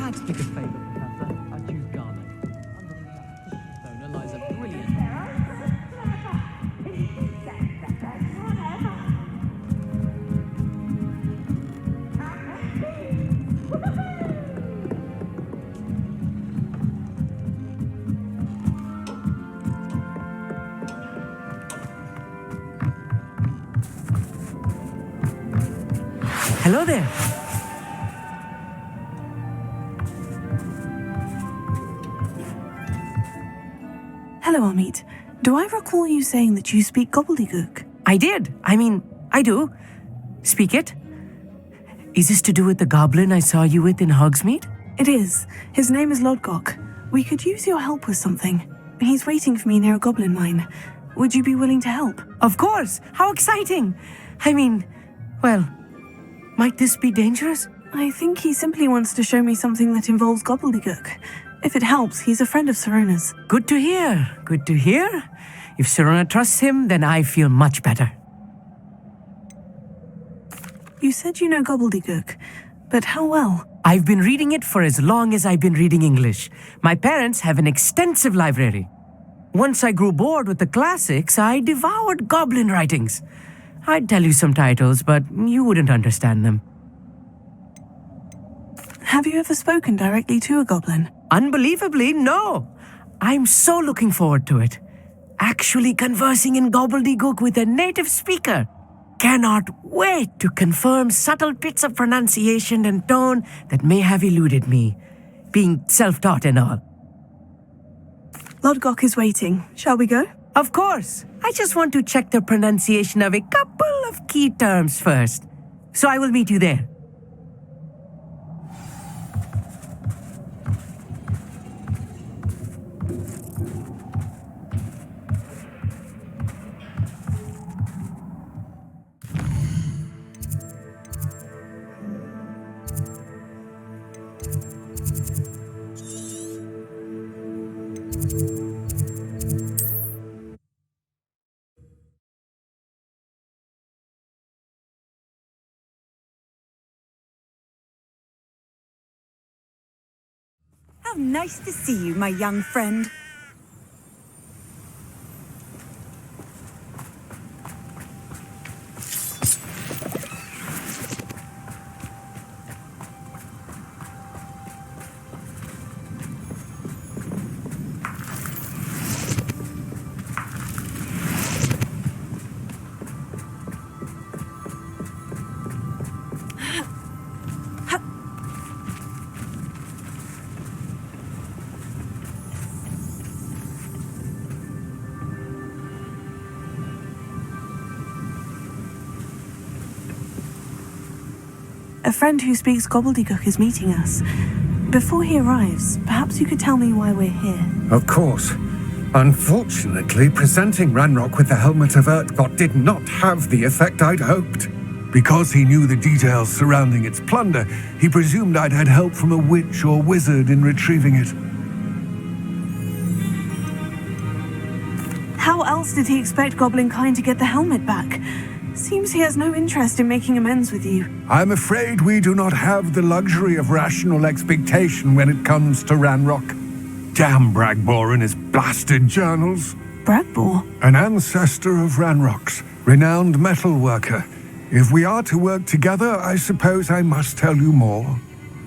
had to pick a favourite professor, I'd choose Garland. Under the persona lies a brilliant... Hello there. Hello, Amit. Do I recall you saying that you speak Gobbledegook? I did. I do. Speak it. Is this to do with the goblin I saw you with in Hogsmeade? It is. His name is Lodgok. We could use your help with something. He's waiting for me near a goblin mine. Would you be willing to help? Of course. How exciting. Well, might this be dangerous? I think he simply wants to show me something that involves Gobbledegook. If it helps, he's a friend of Sirona's. Good to hear. Good to hear. If Sirona trusts him, then I feel much better. You said you know Gobbledegook, but how well? I've been reading it for as long as I've been reading English. My parents have an extensive library. Once I grew bored with the classics, I devoured goblin writings. I'd tell you some titles, but you wouldn't understand them. Have you ever spoken directly to a goblin? Unbelievably, no. I'm so looking forward to it. Actually conversing in Gobbledegook with a native speaker. Cannot wait to confirm subtle bits of pronunciation and tone that may have eluded me, being self-taught and all. Lodgok is waiting. Shall we go? Of course. I just want to check the pronunciation of a couple of key terms first. So I will meet you there. How nice to see you, my young friend. A friend who speaks Gobbledegook is meeting us. Before he arrives, perhaps you could tell me why we're here. Of course. Unfortunately, presenting Ranrock with the Helmet of Urtkot did not have the effect I'd hoped. Because he knew the details surrounding its plunder, he presumed I'd had help from a witch or wizard in retrieving it. How else did he expect Goblinkind to get the helmet back? Seems he has no interest in making amends with you. I'm afraid we do not have the luxury of rational expectation when it comes to Ranrock. Damn Bragbor and his blasted journals. Bragbor? An ancestor of Ranrock's, renowned metal worker. If we are to work together, I suppose I must tell you more.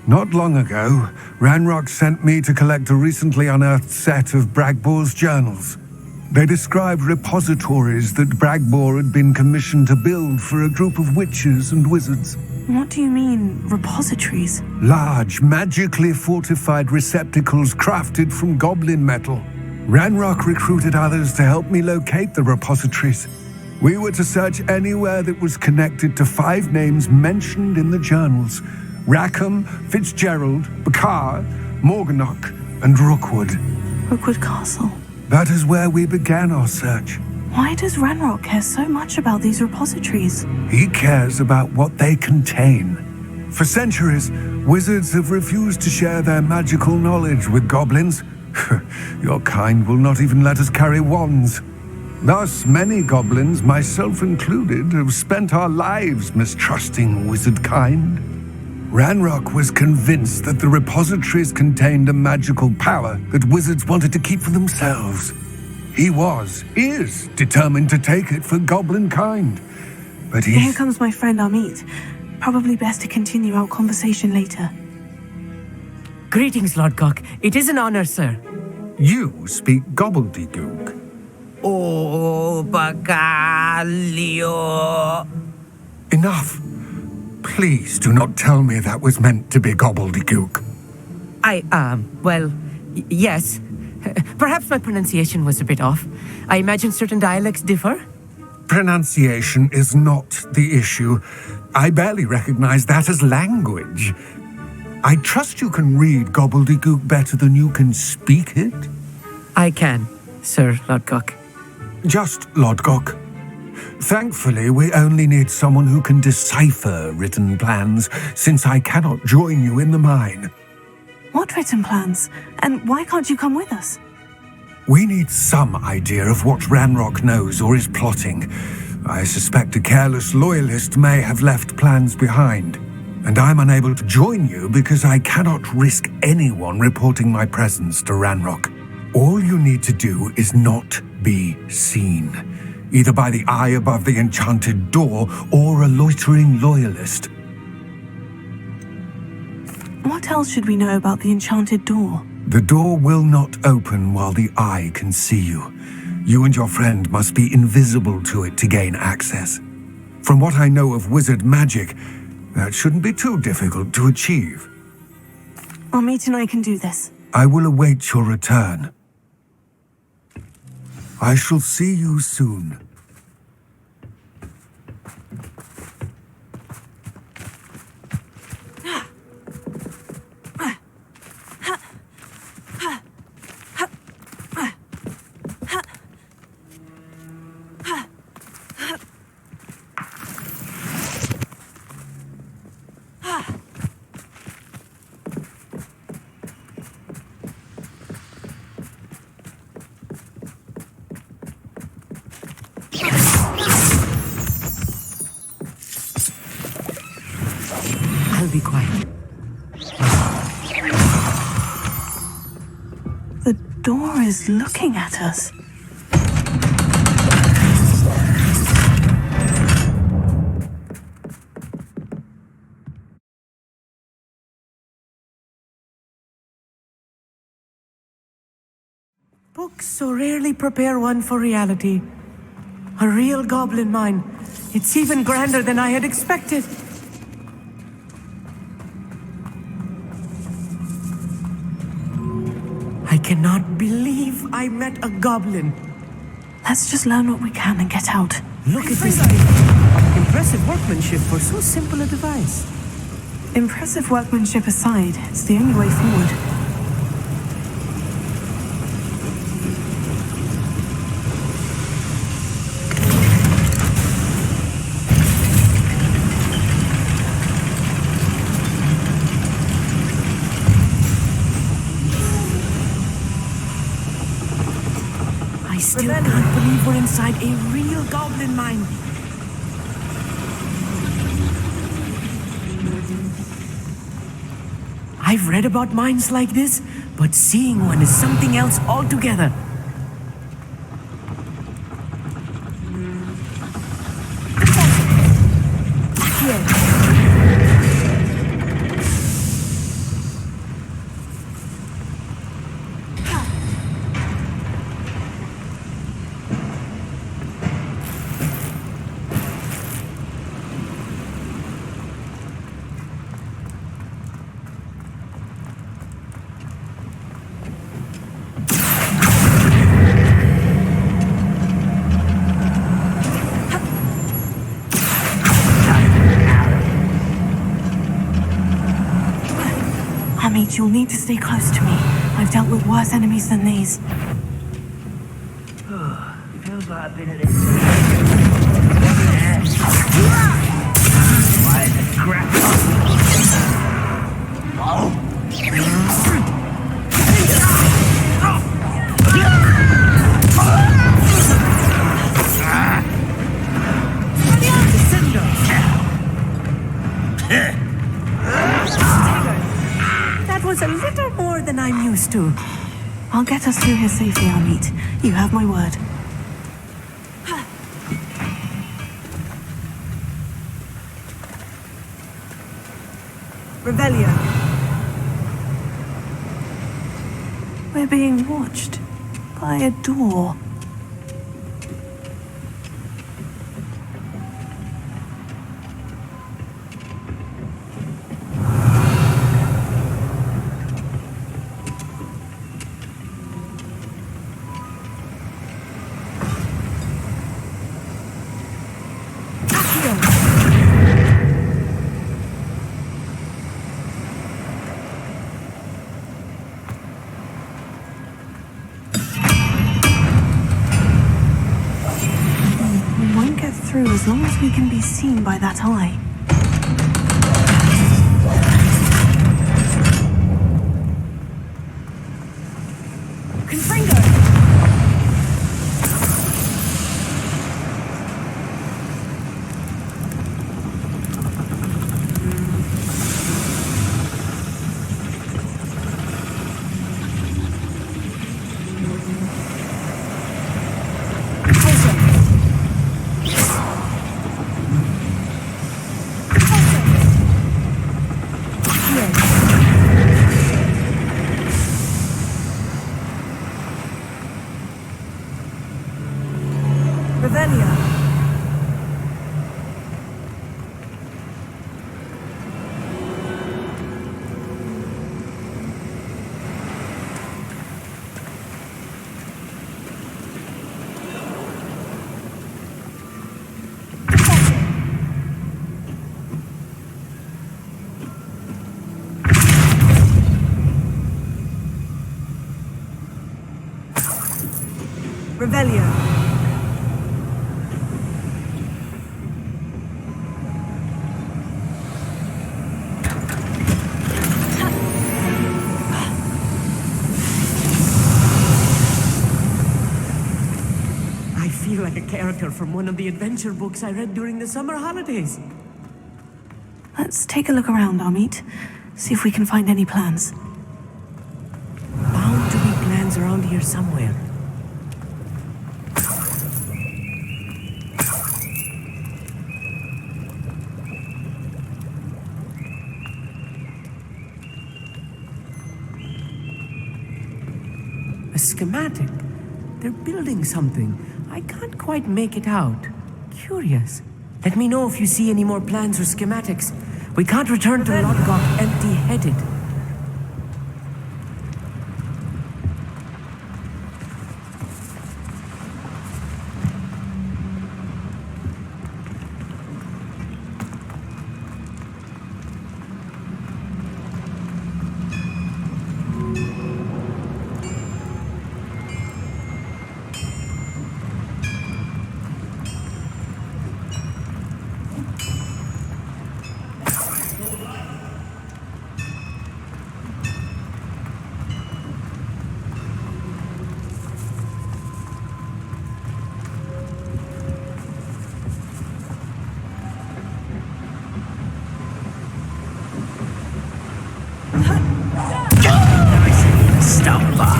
Not long ago, Ranrock sent me to collect a recently unearthed set of Bragbor's journals. They described repositories that Bragbor had been commissioned to build for a group of witches and wizards. What do you mean, repositories? Large, magically fortified receptacles crafted from goblin metal. Ranrock recruited others to help me locate the repositories. We were to search anywhere that was connected to 5 names mentioned in the journals: Rackham, Fitzgerald, Bakar, Morganach, and Rookwood. Rookwood Castle. That is where we began our search. Why does Ranrock care so much about these repositories? He cares about what they contain. For centuries, wizards have refused to share their magical knowledge with goblins. Your kind will not even let us carry wands. Thus, many goblins, myself included, have spent our lives mistrusting wizard kind. Ranrock was convinced that the repositories contained a magical power that wizards wanted to keep for themselves. He is determined to take it for goblin kind. But Here comes my friend Amit. Probably best to continue our conversation later. Greetings, Lodgok. It is an honor, sir. You speak Gobbldegook. Oh, Bagalio. Enough. Please do not tell me that was meant to be Gobbldegook. Yes. Perhaps my pronunciation was a bit off. I imagine certain dialects differ. Pronunciation is not the issue. I barely recognize that as language. I trust you can read Gobbledegook better than you can speak it? I can, Sir Lodgok. Just Lodgok. Thankfully, we only need someone who can decipher written plans, since I cannot join you in the mine. What written plans? And why can't you come with us? We need some idea of what Ranrock knows or is plotting. I suspect a careless loyalist may have left plans behind. And I'm unable to join you because I cannot risk anyone reporting my presence to Ranrock. All you need to do is not be seen, either by the eye above the enchanted door or a loitering loyalist. What else should we know about the enchanted door? The door will not open while the eye can see you. You and your friend must be invisible to it to gain access. From what I know of wizard magic, that shouldn't be too difficult to achieve. Amit and I can do this. I will await your return. I shall see you soon. I'll be quiet. The door is looking at us. Books so rarely prepare one for reality. A real goblin mine. It's even grander than I had expected. I cannot believe I met a goblin. Let's just learn what we can and get out. Look at this thing. Impressive workmanship for so simple a device. Impressive workmanship aside, it's the only way forward. I still can't believe we're inside a real goblin mine. I've read about mines like this, but seeing one is something else altogether. Amit, you'll need to stay close to me. I've dealt with worse enemies than these. Feels like I've been at this. Why the crap? was a little more than I'm used to. I'll get us through here safely, Amit. You have my word. Revelio. We're being watched by a door. We won't get through as long as we can be seen by that eye. Revelio. Revelio. I feel like a character from one of the adventure books I read during the summer holidays. Let's take a look around, Amit. See if we can find any plans. Bound to be plans around here somewhere. A schematic. They're building something. I can't quite make it out. Curious. Let me know if you see any more plans or schematics. We can't return to Lodgok empty-headed. Stop by.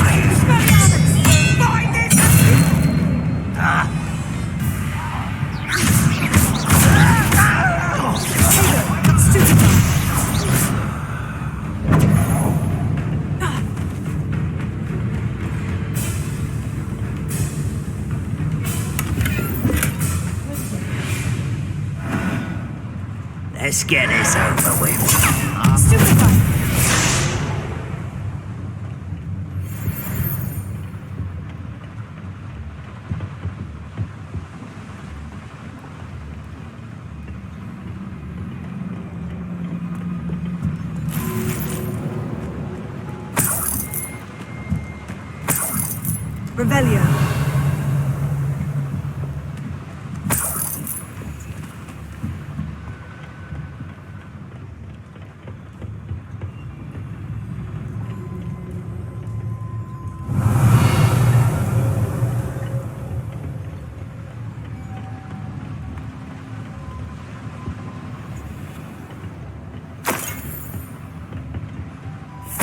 Let's get this over with. Revelio.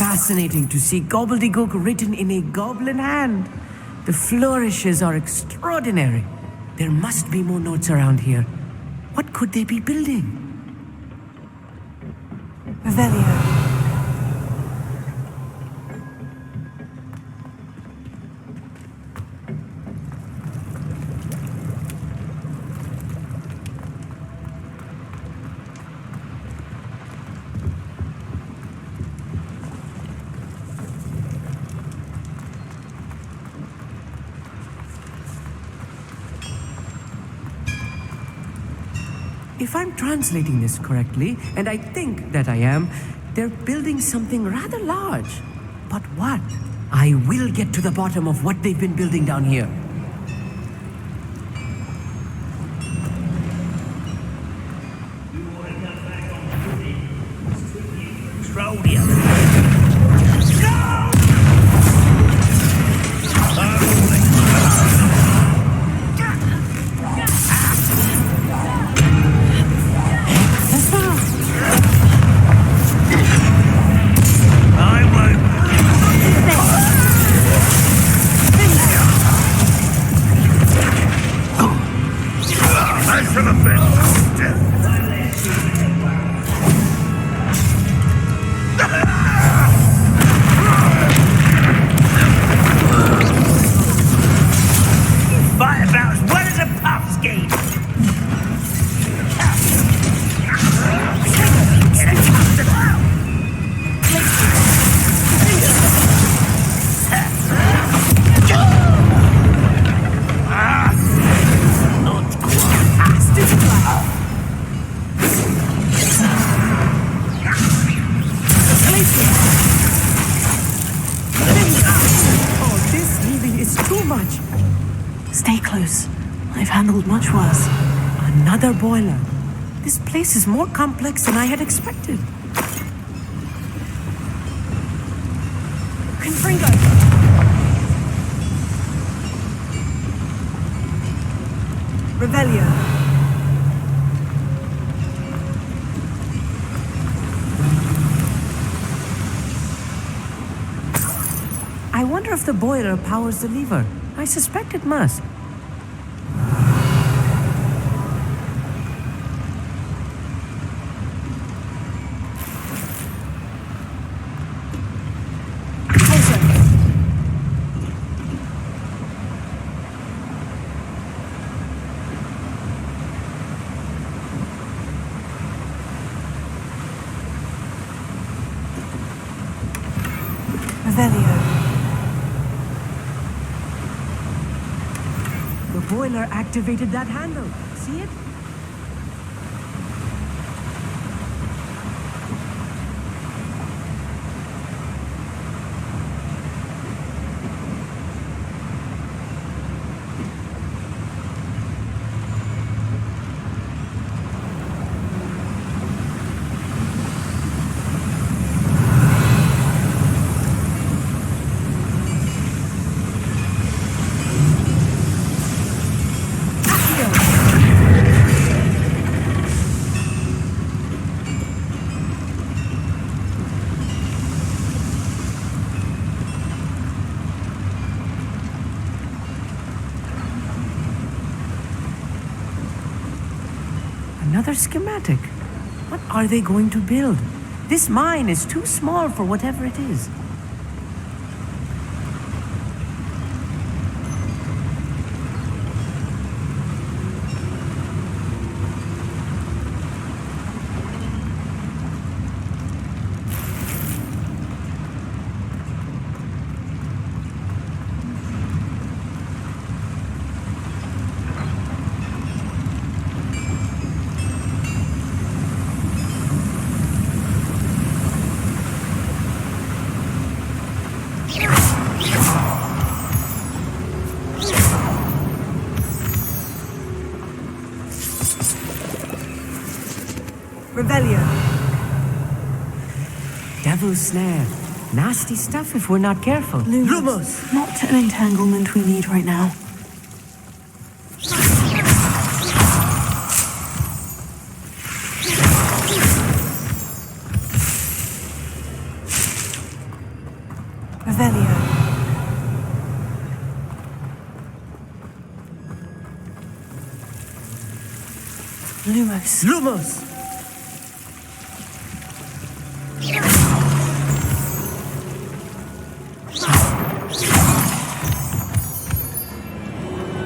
fascinating to see Gobbledegook written in a goblin hand. The flourishes are extraordinary. There must be more notes around here. What could they be building? Revelio. If I'm translating this correctly, and I think that I am, they're building something rather large. But what? I will get to the bottom of what they've been building down here. Stay close. I've handled much worse. Another boiler. This place is more complex than I had expected. Confringo! Revelio. I wonder if the boiler powers the lever. I suspect it must. Revelio. The boiler activated that handle. See it? Another schematic. What are they going to build? This mine is too small for whatever it is. Revelio. Devil's snare. Nasty stuff if we're not careful. Lumos! Not an entanglement we need right now. Revelio. Lumos. Lumos!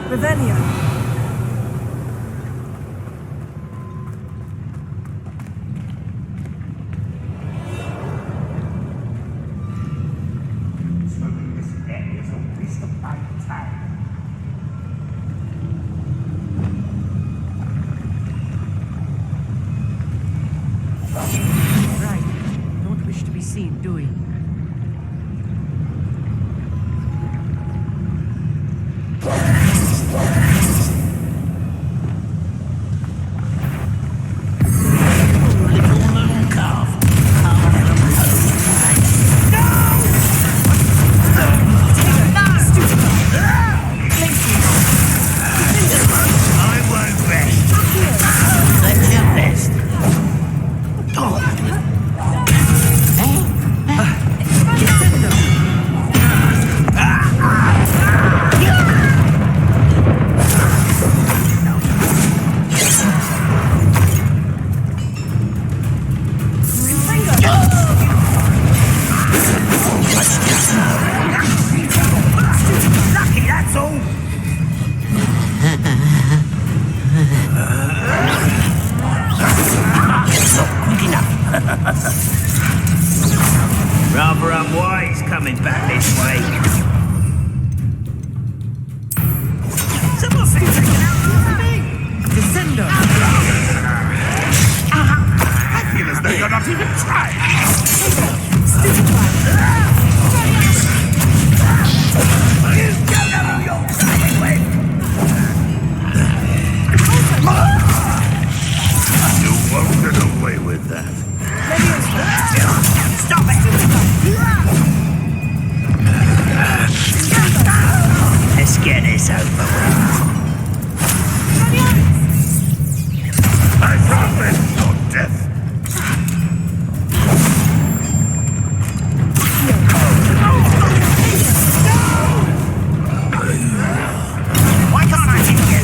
Revelio. Right. Don't wish to be seen, do we? Rather unwise coming back this way. Someone's been taken out of me! Descender! Regulars, they're not even trying! You don't know who you're playing with! You won't get away with that. Stop it! Let's get this over with. I promise your death. Why can't I hit you?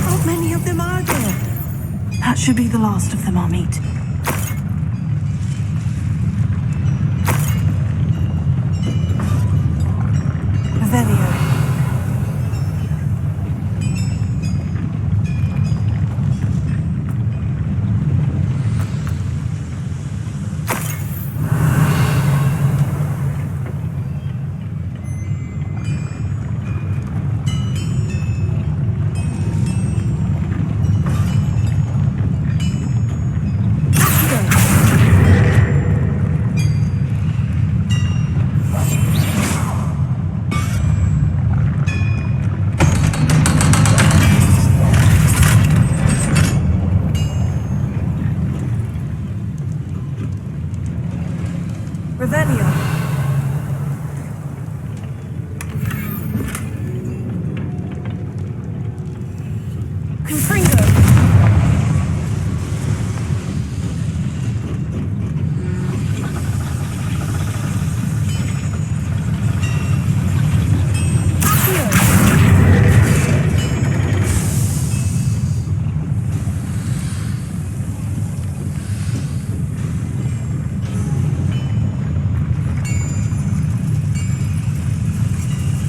How many of them are there? That should be the last of them I'll meet. Revelio. Revelio. Confringo.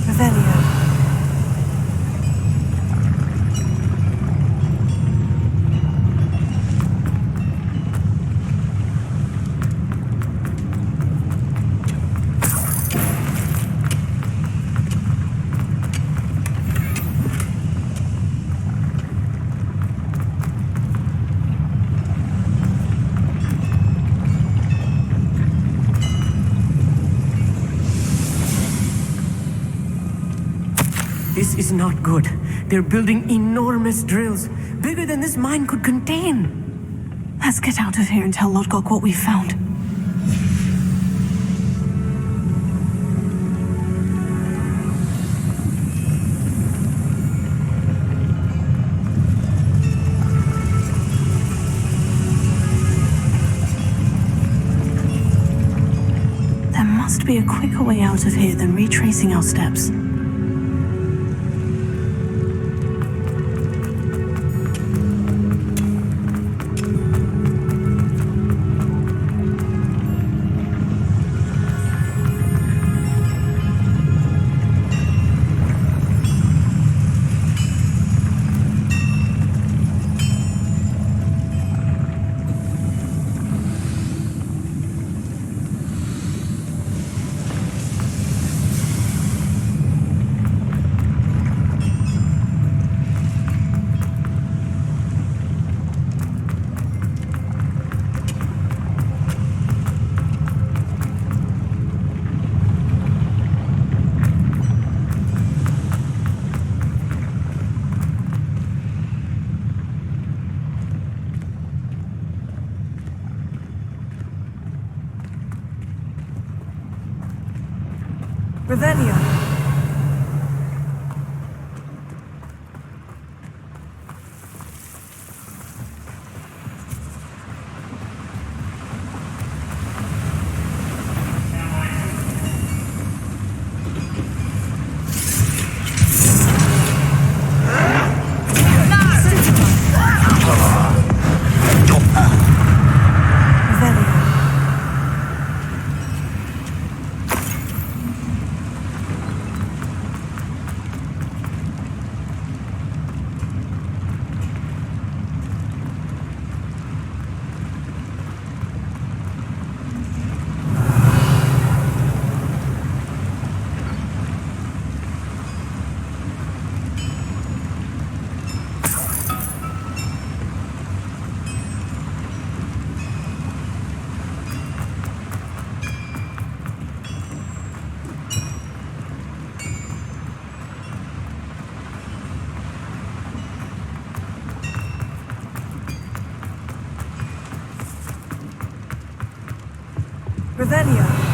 Revelio. This is not good. They're building enormous drills, bigger than this mine could contain. Let's get out of here and tell Lodgok what we've found. must be a quicker way out of here than retracing our steps. Revelio. Revelio.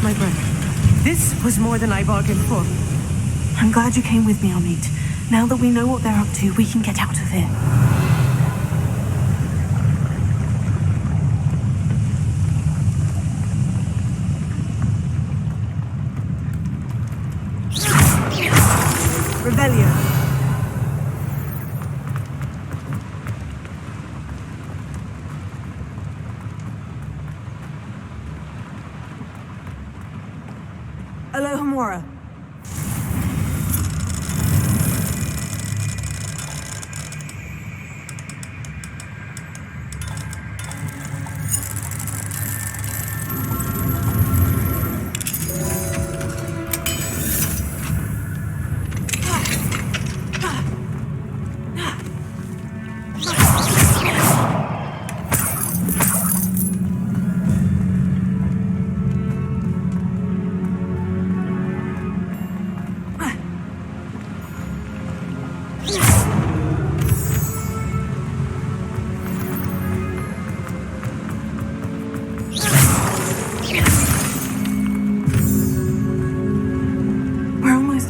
My breath. This was more than I bargained for. I'm glad you came with me, Amit. Now that we know what they're up to, we can get out of here. Revelio. Alohomora.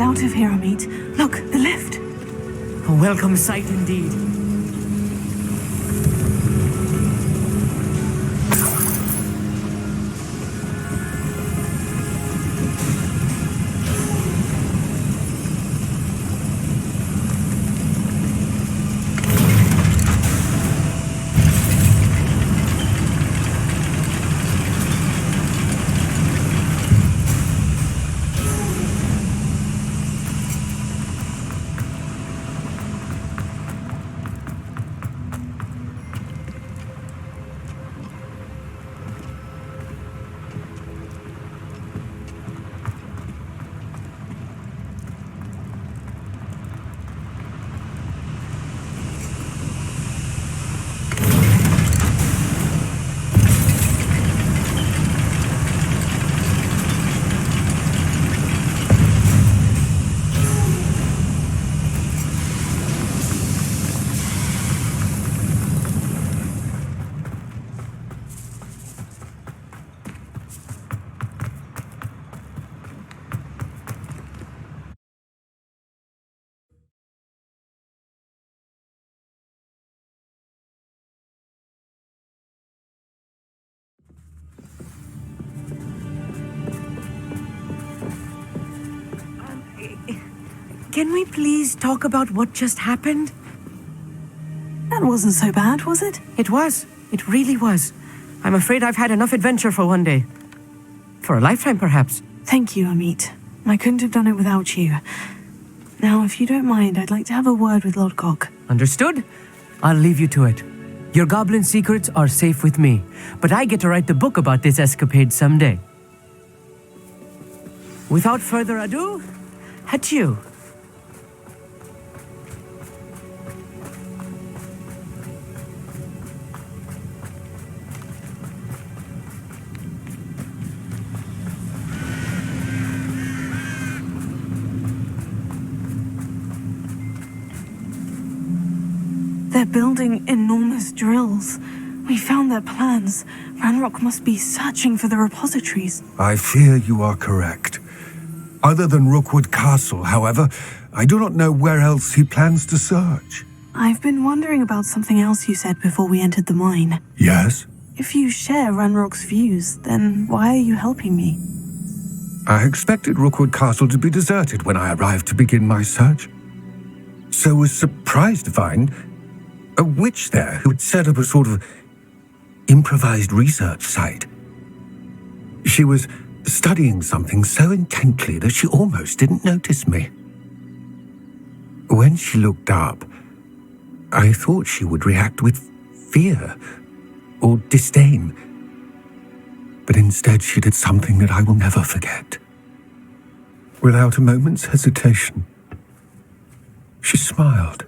Out of here, Amit. Look, the lift. A welcome sight indeed. Can we please talk about what just happened? That wasn't so bad, was it? It was. It really was. I'm afraid I've had enough adventure for one day. For a lifetime, perhaps. Thank you, Amit. I couldn't have done it without you. Now, if you don't mind, I'd like to have a word with Lodgok. Understood? I'll leave you to it. Your goblin secrets are safe with me, but I get to write the book about this escapade someday. Without further ado, adieu. They're building enormous drills. We found their plans. Ranrock must be searching for the repositories. I fear you are correct. Other than Rookwood Castle, however, I do not know where else he plans to search. I've been wondering about something else you said before we entered the mine. Yes? If you share Ranrock's views, then why are you helping me? I expected Rookwood Castle to be deserted when I arrived to begin my search. So was surprised to find a witch there who had set up a sort of improvised research site. She was studying something so intently that she almost didn't notice me. When she looked up, I thought she would react with fear or disdain. But instead she did something that I will never forget. Without a moment's hesitation, she smiled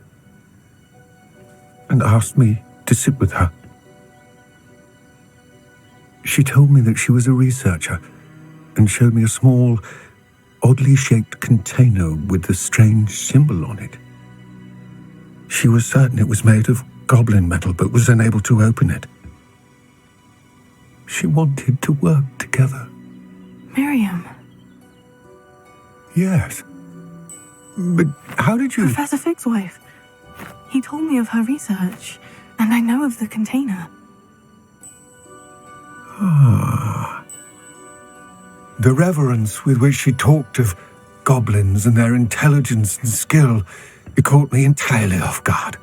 and asked me to sit with her. She told me that she was a researcher and showed me a small, oddly shaped container with a strange symbol on it. She was certain it was made of goblin metal, but was unable to open it. She wanted to work together. Miriam. Yes. But how did you... Professor Fig's wife. He told me of her research, and I know of the container. Ah. The reverence with which she talked of goblins and their intelligence and skill, it caught me entirely off guard.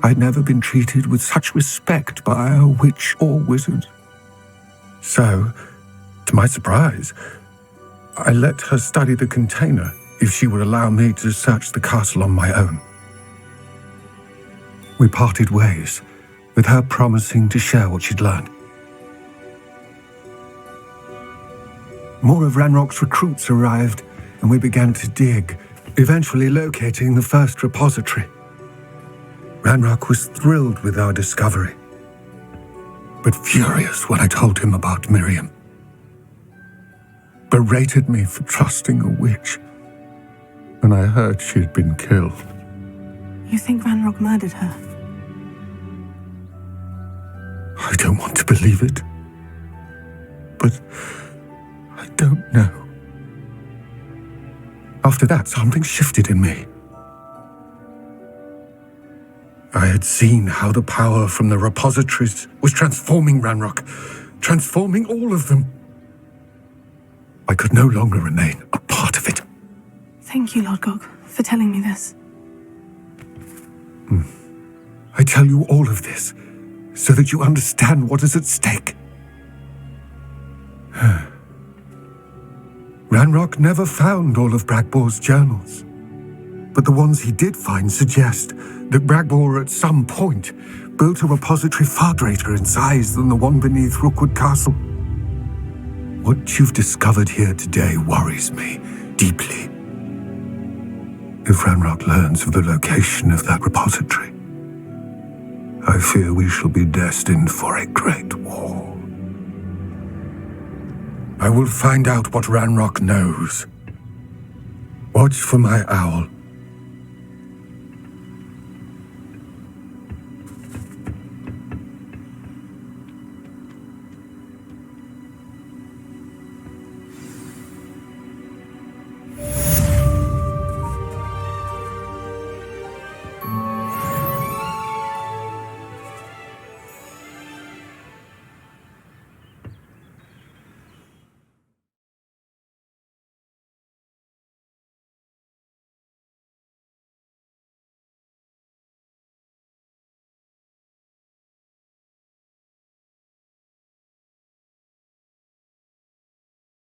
I'd never been treated with such respect by a witch or wizard. So, to my surprise, I let her study the container if she would allow me to search the castle on my own. We parted ways, with her promising to share what she'd learned. More of Ranrock's recruits arrived, and we began to dig, eventually locating the first repository. Ranrock was thrilled with our discovery, but furious when I told him about Miriam. Berated me for trusting a witch, and I heard she'd been killed. You think Ranrock murdered her? I don't want to believe it, but I don't know. After that, something shifted in me. I had seen how the power from the repositories was transforming Ranrock, transforming all of them. I could no longer remain a part of it. Thank you, Lodgok, for telling me this. I tell you all of this so that you understand what is at stake. Ranrock never found all of Bragbor's journals, but the ones he did find suggest that Bragbor at some point built a repository far greater in size than the one beneath Rookwood Castle. What you've discovered here today worries me deeply. If Ranrock learns of the location of that repository, I fear we shall be destined for a great war. I will find out what Ranrock knows. Watch for my owl